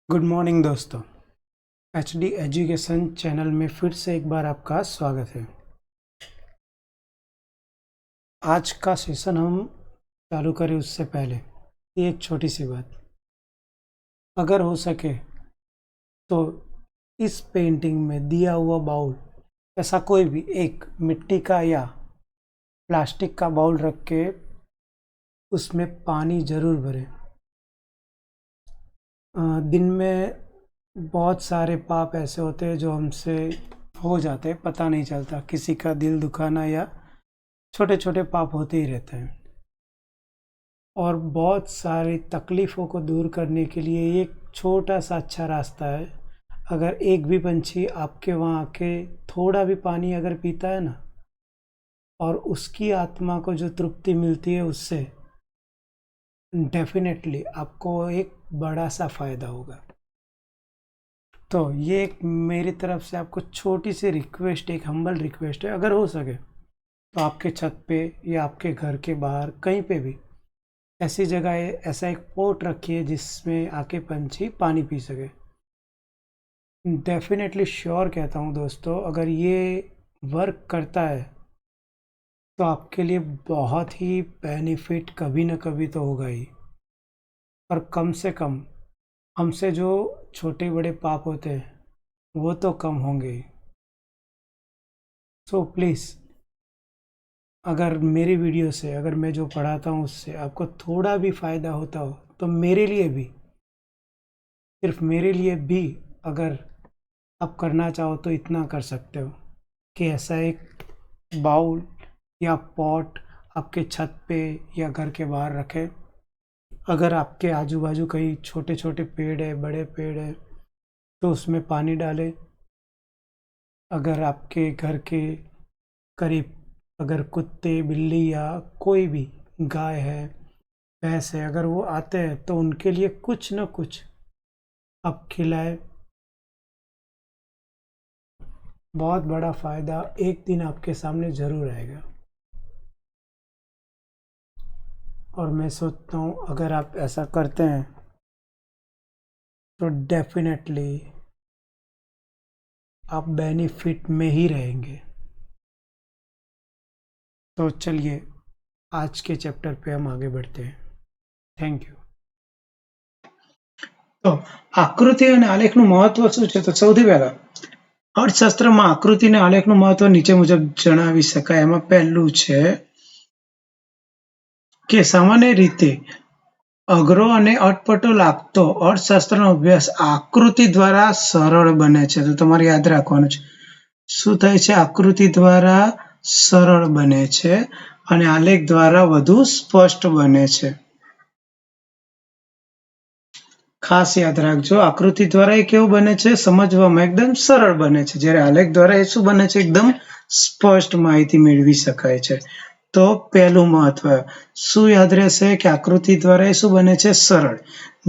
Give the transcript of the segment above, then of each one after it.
Good morning दोस्तों। HD education channel में फिर से एक बार आपका स्वागत है। आज का सेशन हम चालू करें उससे पहले एक छोटी सी बात, अगर हो सके तो इस पेंटिंग में दिया हुआ बाउल, ऐसा कोई भी एक मिट्टी का या प्लास्टिक का बाउल रख के उसमें पानी ज़रूर भरें। दिन में बहुत सारे पाप ऐसे होते हैं जो हमसे हो जाते हैं, पता नहीं चलता। किसी का दिल दुखाना या छोटे छोटे पाप होते ही रहते हैं। और बहुत सारी तकलीफ़ों को दूर करने के लिए एक छोटा सा अच्छा रास्ता है। अगर एक भी पंछी आपके वहाँ आके थोड़ा भी पानी अगर पीता है ना, और उसकी आत्मा को जो तृप्ति मिलती है उससे डेफिनेटली आपको एक बड़ा सा फ़ायदा होगा। तो ये एक मेरी तरफ से आपको छोटी सी रिक्वेस्ट, एक हम्बल रिक्वेस्ट है। अगर हो सके तो आपके छत पे या आपके घर के बाहर कहीं पे भी ऐसी जगह है, ऐसा एक पोट रखिए जिसमें आके पंछी पानी पी सके। डेफिनेटली श्योर कहता हूँ दोस्तों, अगर ये वर्क करता है तो आपके लिए बहुत ही बेनिफिट कभी ना कभी तो होगा ही। और कम से कम हमसे जो छोटे बड़े पाप होते हैं वो तो कम होंगे। सो प्लीज़, अगर मेरी वीडियो से, अगर मैं जो पढ़ाता हूँ उससे आपको थोड़ा भी फ़ायदा होता हो तो मेरे लिए भी, सिर्फ मेरे लिए भी, अगर आप करना चाहो तो इतना कर सकते हो कि ऐसा एक बाउल या पॉट आपके छत पे या घर के बाहर रखें। अगर आपके आजू बाजू कहीं छोटे छोटे पेड़ है, बड़े पेड़ है, तो उसमें पानी डालें। अगर आपके घर के करीब अगर कुत्ते, बिल्ली या कोई भी गाय है, भैंस है, अगर वो आते हैं तो उनके लिए कुछ ना कुछ आप खिलाएं। बहुत बड़ा फ़ायदा एक दिन आपके सामने ज़रूर आएगा। और मैं सोचता हूँ अगर आप ऐसा करते हैं तो डेफिनेटली आप बेनिफिट में ही रहेंगे। तो चलिए आज के चैप्टर पे हम आगे बढ़ते हैं। Thank you. તો આકૃતિ અને આલેખનું મહત્વ શું છે? તો સૌથી પહેલા અર્થશાસ્ત્રમાં આકૃતિ અને આલેખનું મહત્વ નીચે મુજબ જણાવી શકાય. એમાં પહેલું છે કે સામાન્ય રીતે અઘરો અને અટપટો લાગતો અર્થશાસ્ત્રનો અભ્યાસ આકૃતિ દ્વારા સરળ બને છે. તો તમારે યાદ રાખવાનું છે શું થાય છે? આકૃતિ દ્વારા સરળ બને છે અને આલેખ દ્વારા વધુ સ્પષ્ટ બને છે. ખાસ યાદ રાખજો, આકૃતિ દ્વારા એ કેવું બને છે? સમજવામાં એકદમ સરળ બને છે, જ્યારે આલેખ દ્વારા એ શું બને છે? એકદમ સ્પષ્ટ માહિતી મેળવી શકાય છે. તો પહેલું મહત્વ શું યાદ રહેશે કે આકૃતિ દ્વારા એ શું બને છે? સરળ,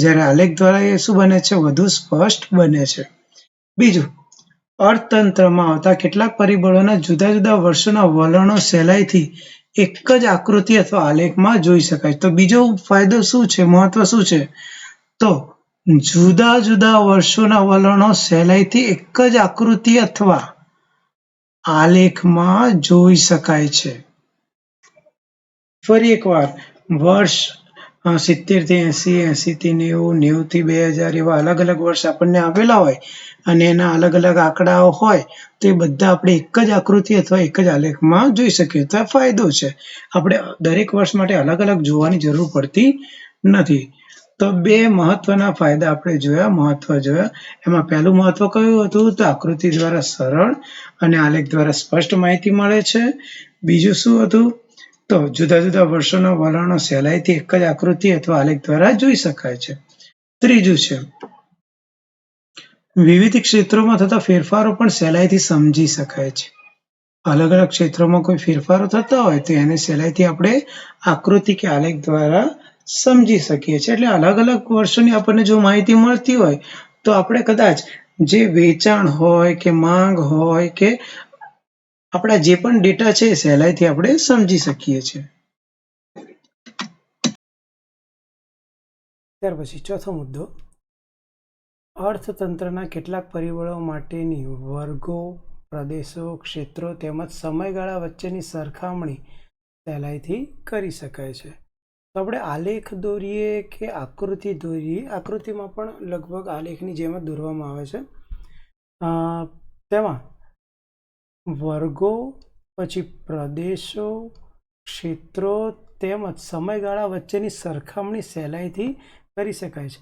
જ્યારે આલેખ દ્વારા એ શું બને છે? વધુ સ્પષ્ટ બને છે. બીજું, અર્થતંત્રમાં આવતા કેટલાક પરિબળોના જુદા જુદા વર્ષોના વલણો સહેલાઈથી એક જ આકૃતિ અથવા આલેખમાં જોઈ શકાય. તો બીજો ફાયદો શું છે? મહત્વ શું છે? તો જુદા જુદા વર્ષોના વલણો સહેલાઈથી એક જ આકૃતિ અથવા આલેખમાં જોઈ શકાય છે. ફરી એકવાર, વર્ષ 70 થી 80, 80 થી 90, 90 થી 2000 એવા અલગ અલગ વર્ષ આપણને આપેલા હોય અને એના અલગ અલગ આંકડાઓ હોય તો એ બધા આપણે એક જ આકૃતિ અથવા એક જ આલેખમાં જોઈ શકીએ. તો આ ફાયદો છે. આપણે દરેક વર્ષ માટે અલગ અલગ જોવાની જરૂર પડતી નથી. તો બે મહત્વના ફાયદા આપણે જોયા, મહત્વ જોયા. એમાં પહેલું મહત્વ કયું હતું? તો આકૃતિ દ્વારા સરળ અને આલેખ દ્વારા સ્પષ્ટ માહિતી મળે છે. બીજું શું હતું? તો જુદા જુદા વર્ષોના વલણો સહેલાઈથી એક જ આકૃતિ અથવા આલેખ દ્વારા જોઈ શકાય છે. ત્રીજું છે વિવિધ ક્ષેત્રોમાં થતા ફેરફારો પણ સહેલાઈથી સમજી શકાય છે. અલગ અલગ ક્ષેત્રોમાં કોઈ ફેરફારો થતા હોય તો એને સહેલાઈથી આપણે આકૃતિ કે આલેખ દ્વારા સમજી શકીએ છીએ. એટલે અલગ અલગ વર્ષોની આપણને જો માહિતી મળતી હોય તો આપણે કદાચ જે વેચાણ હોય કે માંગ હોય કે આપણા જે પણ ડેટા છે એ સહેલાઈથી આપણે સમજી શકીએ છીએ. ત્યાર પછી ચોથો મુદ્દો, અર્થતંત્રના કેટલાક પરિબળો માટેની વર્ગો, પ્રદેશો, ક્ષેત્રો તેમજ સમયગાળા વચ્ચેની સરખામણી સહેલાઈથી કરી શકાય છે. તો આપણે આલેખ દોરીએ કે આકૃતિ દોરીએ, આકૃતિમાં પણ લગભગ આલેખની જેમ જ દોરવામાં આવે છે. તેમાં વર્ગો, પછી પ્રદેશો, ક્ષેત્રો તેમજ સમયગાળા વચ્ચેની સરખામણી સહેલાઈથી કરી શકાય છે.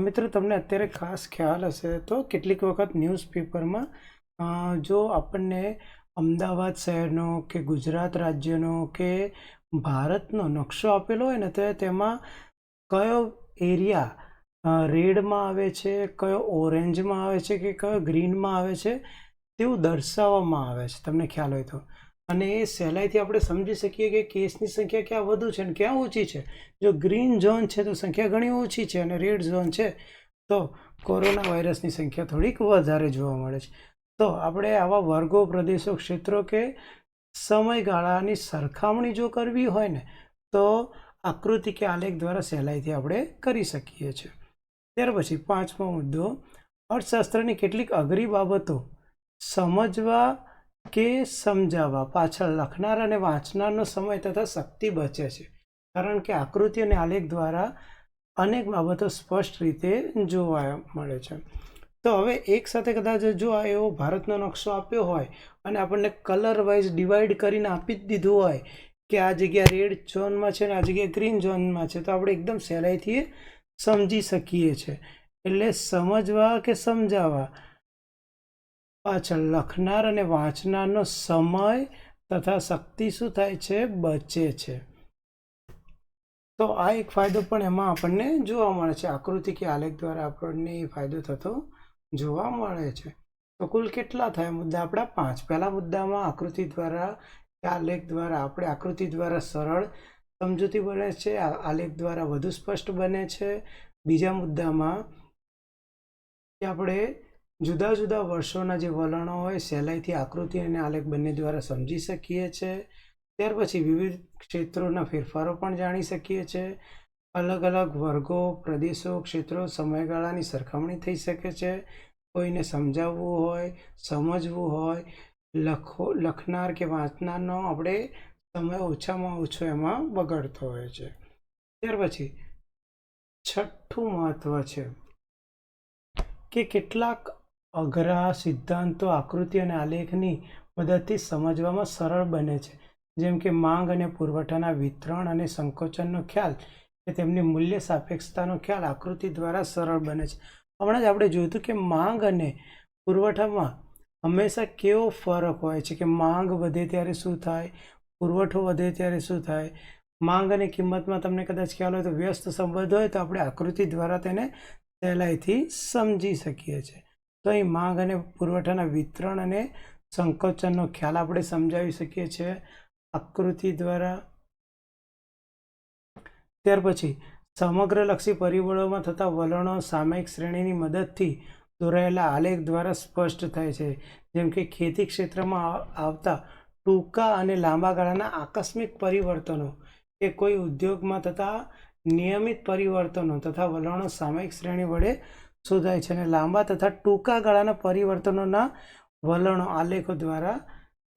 મિત્રો, તમને અત્યારે ખાસ ખ્યાલ હશે તો કેટલીક વખત ન્યૂઝપેપરમાં જો આપણને અમદાવાદ શહેરનો કે ગુજરાત રાજ્યનો કે ભારતનો નકશો આપેલો હોય ને, તો તેમાં કયો એરિયા રેડમાં આવે છે, કયો ઓરેન્જમાં આવે છે કે કયો ગ્રીનમાં આવે છે તેવું દર્શાવવામાં આવે છે, તમને ખ્યાલ હોય તો. અને એ સહેલાઈથી આપણે સમજી શકીએ કે કેસની સંખ્યા ક્યાં વધુ છે અને ક્યાં ઓછી છે. જો ગ્રીન ઝોન છે તો સંખ્યા ઘણી ઓછી છે, અને રેડ ઝોન છે તો કોરોના વાયરસની સંખ્યા થોડીક વધારે જોવા મળે છે. તો આપણે આવા વર્ગો, પ્રદેશો, ક્ષેત્રો કે સમયગાળાની સરખામણી જો કરવી હોય ને, તો આકૃતિ કે આલેખ દ્વારા સહેલાઈથી આપણે કરી શકીએ છીએ. ત્યાર પછી 5મો મુદ્દો, અર્થશાસ્ત્રની કેટલીક અઘરી બાબતો સમજવા કે સમજાવવા પાછળ લખનાર અને વાંચનારનો સમય તથા શક્તિ બચે છે, કારણ કે આકૃતિ અને આલેખ દ્વારા અનેક બાબતો સ્પષ્ટ રીતે જોવા મળે છે. તો હવે એક સાથે કદાચ જો આ એવો ભારતનો નકશો આપ્યો હોય અને આપણને કલર વાઇઝ ડિવાઈડ કરીને આપી જ દીધું હોય કે આ જગ્યા રેડ ઝોનમાં છે ને આ જગ્યા ગ્રીન ઝોનમાં છે, તો આપણે એકદમ સહેલાઈથી સમજી શકીએ છીએ. એટલે સમજવા કે સમજાવવા પાછળ લખનાર અને વાંચનારનો સમય તથા શક્તિ શું થાય છે? બચે છે. તો આ એક ફાયદો પણ એમાં આપણને જોવા મળે છે. આકૃતિ કે આલેખ દ્વારા આપણને એ ફાયદો થતો જોવા મળે છે. તો કુલ કેટલા થાય મુદ્દા આપણા? 5. પહેલા મુદ્દામાં આકૃતિ દ્વારા કે આલેખ દ્વારા આપણે આકૃતિ દ્વારા સરળ સમજૂતી બને છે, આલેખ દ્વારા વધુ સ્પષ્ટ બને છે. બીજા મુદ્દામાં કે આપણે જુદા જુદા વર્ષોના જે વલણો હોય સહેલાઈથી આકૃતિ અને આલેખ બંને દ્વારા સમજી શકીએ છીએ. ત્યાર પછી વિવિધ ક્ષેત્રોના ફેરફારો પણ જાણી શકીએ છીએ. અલગ અલગ વર્ગો, પ્રદેશો, ક્ષેત્રો, સમયગાળાની સરખામણી થઈ શકે છે. કોઈને સમજાવવું હોય, સમજવું હોય, લખનાર કે વાંચનારનો આપણે સમય ઓછામાં ઓછો એમાં બગડતો હોય છે. ત્યાર પછી 6થું મહત્વ છે કે કેટલાક અઘરા સિદ્ધાંતો આકૃતિ અને આલેખની મદદથી સમજવામાં સરળ બને છે, જેમ કે માંગ અને પુરવઠાના વિતરણ અને સંકોચનનો ખ્યાલ કે તેમની મૂલ્ય સાપેક્ષતાનો ખ્યાલ આકૃતિ દ્વારા સરળ બને છે. હમણાં જ આપણે જોયું હતું કે માંગ અને પુરવઠામાં હંમેશા કેવો ફરક હોય છે કે માંગ વધે ત્યારે શું થાય, પુરવઠો વધે ત્યારે શું થાય. માંગ અને કિંમતમાં તમને કદાચ ખ્યાલ હોય તો વ્યસ્ત સંબંધ હોય તો આપણે આકૃતિ દ્વારા તેને સહેલાઈથી સમજી શકીએ છીએ. તો અહીં માંગ અને પુરવઠાના વિતરણ અને સંકોચનનો ખ્યાલ આપણે સમજાવી શકીએ છીએ આકૃતિ દ્વારા. ત્યાર પછી સમગ્રલક્ષી પરિબળોમાં થતા વલણો સામયિક શ્રેણીની મદદથી દોરાયેલા આલેખ દ્વારા સ્પષ્ટ થાય છે, જેમ કે ખેતી ક્ષેત્રમાં આવતા ટૂંકા અને લાંબા ગાળાના આકસ્મિક પરિવર્તનો કે કોઈ ઉદ્યોગમાં થતા નિયમિત પરિવર્તનો તથા વલણો સામયિક શ્રેણી વડે શોધાય છે, અને લાંબા તથા ટૂંકા ગાળાના પરિવર્તનોના વલણો આલેખો દ્વારા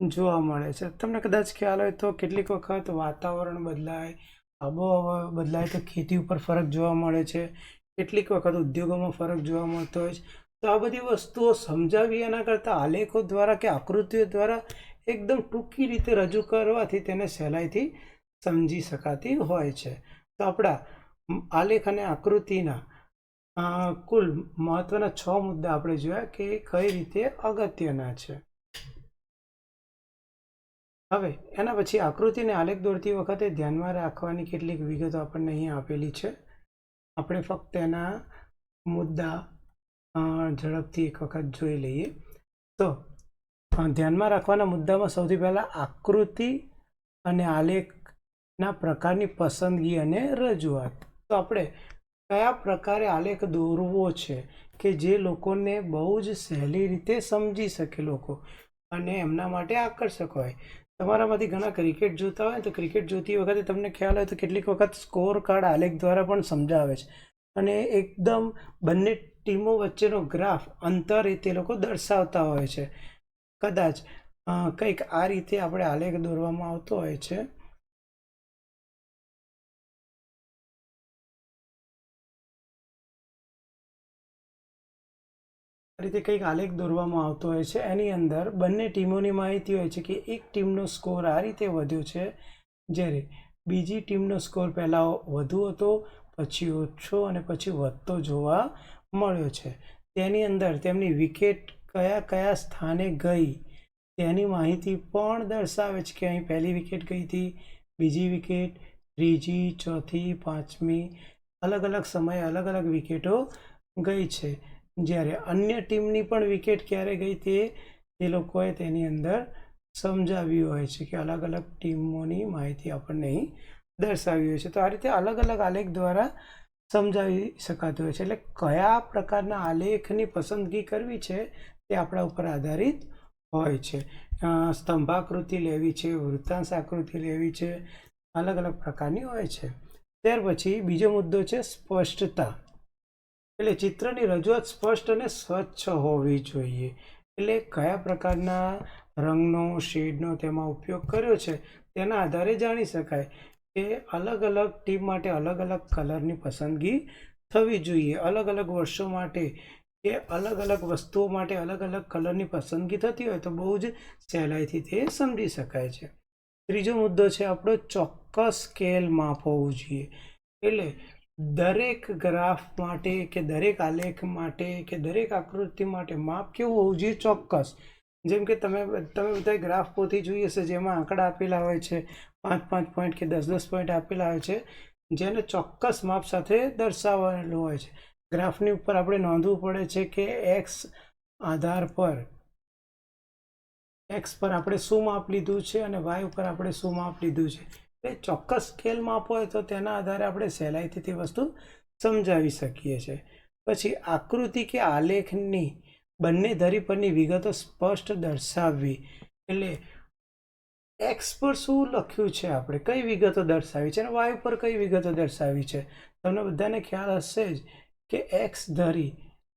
જોવા મળે છે. તમને કદાચ ખ્યાલ હોય તો કેટલીક વખત વાતાવરણ બદલાય, આબોહવા બદલાય તો ખેતી ઉપર ફરક જોવા મળે છે, કેટલીક વખત ઉદ્યોગોમાં ફરક જોવા મળતો હોય છે. તો આ બધી વસ્તુઓ સમજાવી એના કરતાં આલેખો દ્વારા કે આકૃતિઓ દ્વારા એકદમ ટૂંકી રીતે રજૂ કરવાથી તેને સહેલાઈથી સમજી શકાતી હોય છે. તો આપણા આલેખ અને આકૃતિના કુલ મહત્વના 6 મુદ્દા આપણે જોયા કે કઈ રીતે અગત્યના છે. હવે એના પછી આકૃતિને આલેખ દોરતી વખતે ધ્યાનમાં રાખવાની કેટલીક વિગતો આપણને અહીંયા આપેલી છે. આપણે ફક્ત એના મુદ્દા ઝડપથી એક વખત જોઈ લઈએ. તો ધ્યાનમાં રાખવાના મુદ્દામાં સૌથી પહેલાં આકૃતિ અને આલેખના પ્રકારની પસંદગી અને રજૂઆત. તો આપણે કયા પ્રકારે આલેખ દોરવો છે કે જે લોકોને બહુ જ સહેલી રીતે સમજી શકે લોકો અને એમના માટે આકર્ષક હોય. તમારામાંથી ઘણા ક્રિકેટ જોતા હોય તો ક્રિકેટ જોતી વખતે તમને ખ્યાલ હોય તો કેટલીક વખત સ્કોર કાર્ડ આલેખ દ્વારા પણ સમજાવે છે, અને એકદમ બંને ટીમો વચ્ચેનો ગ્રાફ અંતર એ તે લોકો દર્શાવતા હોય છે. કદાચ કંઈક આ રીતે આપણે આલેખ દોરવામાં આવતો હોય છે. આ રીતે કંઈક આલેખ દોરવામાં આવતો હોય છે. એની અંદર બંને ટીમોની માહિતી હોય છે કે એક ટીમનો સ્કોર આ રીતે વધ્યો છે, જ્યારે બીજી ટીમનો સ્કોર પહેલાં વધુ હતો, પછી ઓછો અને પછી વધતો જોવા મળ્યો છે. તેની અંદર તેમની વિકેટ કયા કયા સ્થાને ગઈ તેની માહિતી પણ દર્શાવે છે કે અહીં પહેલી વિકેટ ગઈ હતી, બીજી વિકેટ, ત્રીજી, ચોથી, પાંચમી, અલગ અલગ સમયે અલગ અલગ વિકેટો ગઈ છે. જ્યારે અન્ય ટીમની પણ વિકેટ ક્યારે ગઈ તે લોકોએ તેની અંદર સમજાવ્યું હોય છે કે અલગ અલગ ટીમોની માહિતી આપણને અહીં દર્શાવી હોય છે. તો આ રીતે અલગ અલગ આલેખ દ્વારા સમજાવી શકાતું હોય છે. એટલે કયા પ્રકારના આલેખની પસંદગી કરવી છે તે આપણા ઉપર આધારિત હોય છે. સ્તંભાકૃતિ લેવી છે, વૃત્તાંશ આકૃતિ લેવી છે, અલગ અલગ પ્રકારની હોય છે. ત્યાર પછી બીજો મુદ્દો છે સ્પષ્ટતા. એટલે ચિત્રની રજૂઆત સ્પષ્ટ અને સ્વચ્છ હોવી જોઈએ. એટલે કયા પ્રકારના રંગનો, શેડનો તેમાં ઉપયોગ કર્યો છે તેના આધારે જાણી શકાય કે અલગ અલગ ટીમ માટે અલગ અલગ કલરની પસંદગી થવી જોઈએ. અલગ અલગ વર્ષો માટે કે અલગ અલગ વસ્તુઓ માટે અલગ અલગ કલરની પસંદગી થતી હોય તો બહુ જ સહેલાઈથી તે સમજી શકાય છે. ત્રીજો મુદ્દો છે આપણો ચોક્કસ સ્કેલ માપ હોવું જોઈએ. એટલે દરેક ગ્રાફ માટે કે દરેક આલેખ માટે કે દરેક આકૃતિ માટે માપ કેવું હોવું જોઈએ? ચોક્કસ. જેમ કે તમે બધા ગ્રાફ પોથી જોઈ હશે જેમાં આંકડા આપેલા હોય છે, 5-5 પોઈન્ટ કે 10-10 પોઈન્ટ આપેલા હોય છે, જેને ચોક્કસ માપ સાથે દર્શાવેલું હોય છે. ગ્રાફની ઉપર આપણે નોંધવું પડે છે કે એક્સ આધાર પર એક્સ પર આપણે શું માપ લીધું છે અને વાય ઉપર આપણે શું માપ લીધું છે. એટલે ચોક્કસ સ્કેલ માપ હોય તો તેના આધારે આપણે સહેલાઈથી તે વસ્તુ સમજાવી શકીએ છીએ. પછી આકૃતિ કે આલેખની બંને ધરી પરની વિગતો સ્પષ્ટ દર્શાવવી. એટલે એક્સ પર શું લખ્યું છે, આપણે કઈ વિગતો દર્શાવી છે, અને વાય પર કઈ વિગતો દર્શાવી છે. તમને બધાને ખ્યાલ હશે જ કે એક્સ ધરી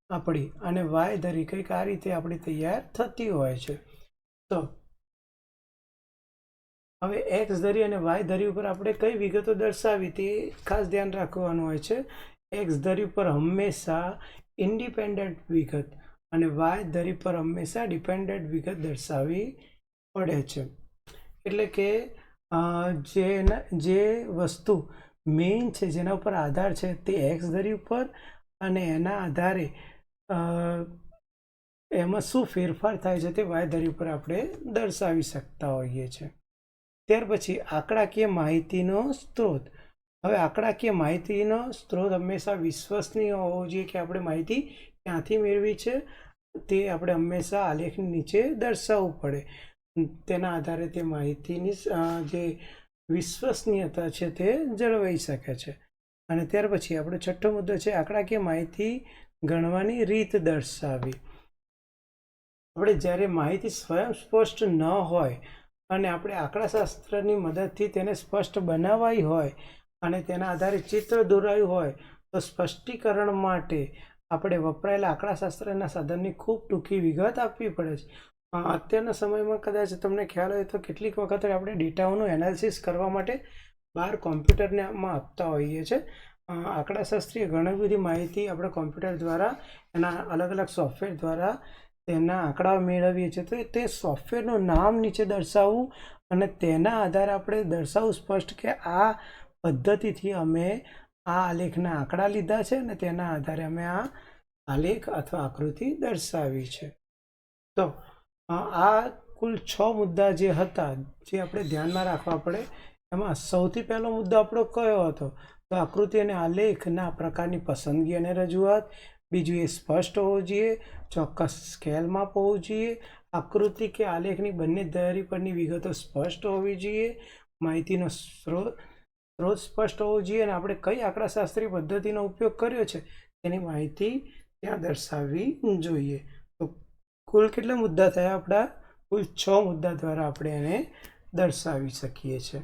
આપણી અને વાય ધરી કંઈક આ રીતે આપણી તૈયાર થતી હોય છે. તો હવે એક્સ ધરી અને વાય ધરી ઉપર આપણે કઈ વિગતો દર્શાવી તે ખાસ ધ્યાન રાખવાનું હોય છે. એક્સ ધરી પર હંમેશા ઇન્ડિપેન્ડન્ટ વિગત અને વાય ધરી પર હંમેશા ડિપેન્ડન્ટ વિગત દર્શાવવી પડે છે. એટલે કે જે વસ્તુ મેઇન છે, જેના ઉપર આધાર છે, તે એક્સ ધરી ઉપર અને એના આધારે એમાં શું ફેરફાર થાય છે તે વાય ધરી ઉપર આપણે દર્શાવી શકતા હોઈએ છીએ. ત્યાર પછી આંકડાકીય માહિતીનો સ્ત્રોત. હવે આંકડાકીય માહિતીનો સ્ત્રોત હંમેશા વિશ્વસનીય હોવો જોઈએ કે આપણે માહિતી ક્યાંથી મેળવી છે તે આપણે હંમેશા આલેખની નીચે દર્શાવવું પડે. તેના આધારે તે માહિતીની જે વિશ્વસનીયતા છે તે જળવાઈ શકે છે. અને ત્યાર પછી આપણો છઠ્ઠો મુદ્દો છે આંકડાકીય માહિતી ગણવાની રીત દર્શાવવી. આપણે જ્યારે માહિતી સ્વયં સ્પષ્ટ ન હોય અને આપણે આંકડાશાસ્ત્રની મદદથી તેને સ્પષ્ટ બનાવાઈ હોય અને તેના આધારે ચિત્ર દોરાયું હોય તો સ્પષ્ટીકરણ માટે આપણે વપરાયેલા આંકડાશાસ્ત્રના સાધનની ખૂબ ટૂંકી વિગત આપવી પડે છે. અત્યારના સમયમાં કદાચ તમને ખ્યાલ હોય તો કેટલીક વખત આપણે ડેટાઓનું એનાલિસિસ કરવા માટે બહાર કોમ્પ્યુટરમાં આપતા હોઈએ છીએ. આંકડાશાસ્ત્રીય ઘણી બધી માહિતી આપણે કોમ્પ્યુટર દ્વારા એના અલગ અલગ સોફ્ટવેર દ્વારા તેના આંકડાઓ મેળવીએ છીએ. તો તે સોફ્ટવેરનું નામ નીચે દર્શાવવું અને તેના આધારે આપણે દર્શાવવું સ્પષ્ટ કે આ પદ્ધતિથી અમે આ આલેખના આંકડા લીધા છે અને તેના આધારે અમે આ આલેખ અથવા આકૃતિ દર્શાવી છે. તો આ કુલ 6 મુદ્દા જે હતા જે આપણે ધ્યાનમાં રાખવા પડે. એમાં સૌથી પહેલો મુદ્દો આપણો કયો હતો? તો આકૃતિ અને આલેખના પ્રકારની પસંદગી અને રજૂઆત. બીજું એ સ્પષ્ટ હોવું જોઈએ, ચોક્કસ સ્કેલ માપ હોવું જોઈએ, આકૃતિ કે આલેખની બંને ધરી પરની વિગતો સ્પષ્ટ હોવી જોઈએ, માહિતીનો સ્ત્રોત સ્પષ્ટ હોવો જોઈએ અને આપણે કઈ આંકડાશાસ્ત્રીય પદ્ધતિનો ઉપયોગ કર્યો છે તેની માહિતી ત્યાં દર્શાવવી જોઈએ. તો કુલ કેટલા મુદ્દા થયા આપણા? કુલ 6 મુદ્દા દ્વારા આપણે એને દર્શાવી શકીએ છીએ.